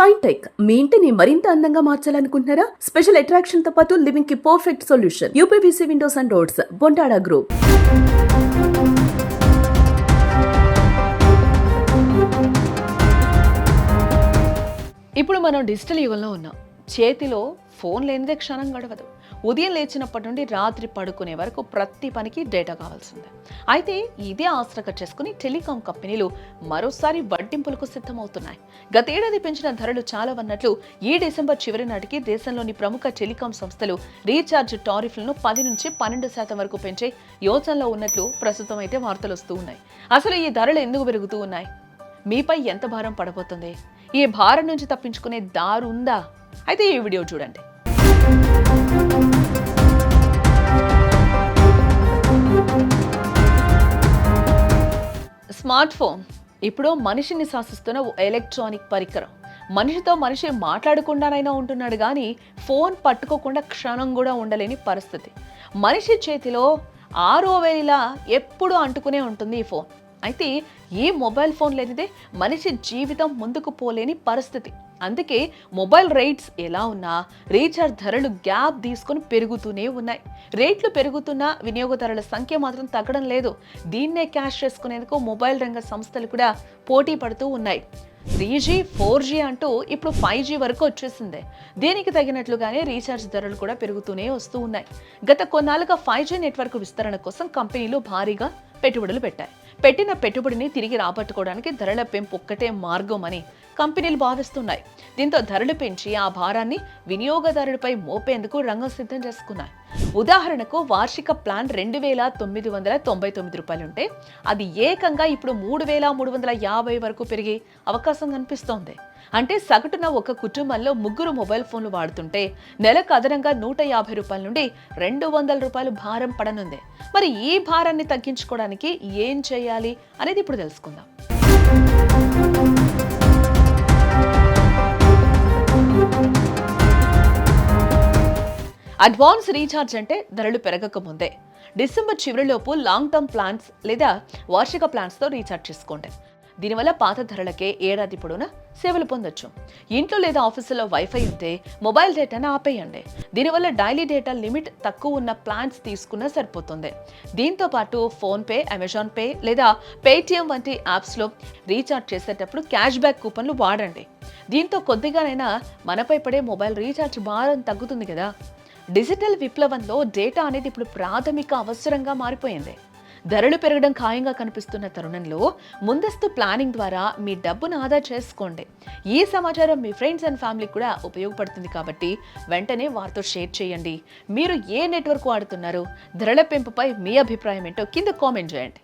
Shine tech మీ ఇంటిని మరింత అందంగా మార్చాలనుకుంటున్నారా? స్పెషల్ అట్రాక్షన్ తో పాటు లివింగ్ కి perfect solution. UPVC windows and doors, Bontada group. ఇప్పుడు మనం డిజిటల్ యుగంలో ఉన్నాం. చేతిలో ఫోన్ లేనిదే క్షణం గడవదు. ఉదయం లేచినప్పటి నుండి రాత్రి పడుకునే వరకు ప్రతి పనికి డేటా కావాల్సిందే. అయితే ఇదే ఆసరగా చేసుకుని టెలికాం కంపెనీలు మరోసారి వడ్డింపులకు సిద్ధమవుతున్నాయి. గతేడాది పెంచిన ధరలు చాలా అన్నట్లు ఈ డిసెంబర్ చివరి నాటికి దేశంలోని ప్రముఖ టెలికాం సంస్థలు రీఛార్జ్ టారిఫ్లను 10 నుంచి 12% వరకు పెంచే యోచనలో ఉన్నట్లు ప్రస్తుతం అయితే వార్తలు వస్తూ ఉన్నాయి. అసలు ఈ ధరలు ఎందుకు పెరుగుతూ ఉన్నాయి? మీపై ఎంత భారం పడబోతుంది? ఈ భారం నుంచి తప్పించుకునే దారి ఉందా? అయితే ఈ వీడియో చూడండి. స్మార్ట్ ఫోన్ ఇప్పుడు మనిషిని శాసిస్తున్న ఓ ఎలక్ట్రానిక్ పరికరం. మనిషితో మనిషి మాట్లాడకుండానైనా ఉంటున్నాడు కానీ ఫోన్ పట్టుకోకుండా క్షణం కూడా ఉండలేని పరిస్థితి. మనిషి చేతిలో ఆరో వేలిలా ఎప్పుడూ అంటుకునే ఉంటుంది ఈ ఫోన్. అయితే ఈ మొబైల్ ఫోన్ లేనిదే మనిషి జీవితం ముందుకు పోలేని పరిస్థితి. అందుకే మొబైల్ రేట్స్ ఎలా ఉన్నా రీఛార్జ్ ధరలు గ్యాప్ తీసుకొని పెరుగుతూనే ఉన్నాయి. రేట్లు పెరుగుతున్నా వినియోగదారుల సంఖ్య మాత్రం తగ్గడం లేదు. దీన్నే క్యాష్ చేసుకునేందుకు మొబైల్ రంగ సంస్థలు కూడా పోటీ పడుతూ ఉన్నాయి. 3G, 4G అంటూ ఇప్పుడు 5G వరకు వచ్చేసిందే. దీనికి తగినట్లుగానే రీఛార్జ్ ధరలు కూడా పెరుగుతూనే వస్తూ ఉన్నాయి. గత కొన్నాళ్ళుగా 5G నెట్వర్క్ విస్తరణ కోసం కంపెనీలు భారీగా పెట్టుబడులు పెట్టాయి. పెట్టిన పెట్టుబడిని తిరిగి రాబట్టుకోవడానికి ధరల పెంపు ఒక్కటే మార్గం అని కంపెనీలు భావిస్తున్నాయి. దీంతో ధరలు పెంచి ఆ భారాన్ని వినియోగదారుడిపై మోపేందుకు రంగం సిద్ధం చేసుకున్నాయి. ఉదాహరణకు వార్షిక ప్లాన్ 2,999 రూపాయలుంటే అది ఏకంగా ఇప్పుడు 3,350 వరకు పెరిగే అవకాశం కనిపిస్తోంది. అంటే సగటున ఒక కుటుంబంలో 3 మొబైల్ ఫోన్లు వాడుతుంటే నెలకు అదనంగా 150 రూపాయల నుండి 200 రూపాయలు భారం పడనుంది. మరి ఈ భారాన్ని తగ్గించుకోవడానికి ఏం చేయాలి అనేది ఇప్పుడు తెలుసుకుందాం. అడ్వాన్స్ రీఛార్జ్ అంటే ధరలు పెరగక ముందే డిసెంబర్ చివరిలోపు లాంగ్ టర్మ్ ప్లాన్స్ లేదా వార్షిక ప్లాన్స్తో రీఛార్జ్ చేసుకోండి. దీనివల్ల పాత ధరలకే ఏడాది పొడవునా సేవలు పొందొచ్చు. ఇంట్లో లేదా ఆఫీసులో వైఫై ఉంటే మొబైల్ డేటాను ఆపేయండి. దీనివల్ల డైలీ డేటా లిమిట్ తక్కువ ఉన్న ప్లాన్స్ తీసుకున్నా సరిపోతుంది. దీంతో పాటు ఫోన్పే, అమెజాన్ పే లేదా పేటిఎం వంటి యాప్స్లో రీఛార్జ్ చేసేటప్పుడు క్యాష్ బ్యాక్ కూపన్లు వాడండి. దీంతో కొద్దిగానైనా మనపై పడే మొబైల్ రీఛార్జ్ భారం తగ్గుతుంది కదా. డిజిటల్ విప్లవంలో డేటా అనేది ఇప్పుడు ప్రాథమిక అవసరంగా మారిపోయింది. ధరలు పెరగడం ఖాయంగా కనిపిస్తున్న తరుణంలో ముందస్తు ప్లానింగ్ ద్వారా మీ డబ్బును ఆదా చేసుకోండి. ఈ సమాచారం మీ ఫ్రెండ్స్ అండ్ ఫ్యామిలీకి కూడా ఉపయోగపడుతుంది కాబట్టి వెంటనే వారితో షేర్ చేయండి. మీరు ఏ నెట్వర్క్ వాడుతున్నారు? ధరల పెంపుపై మీ అభిప్రాయం ఏంటో కింద కామెంట్ చేయండి.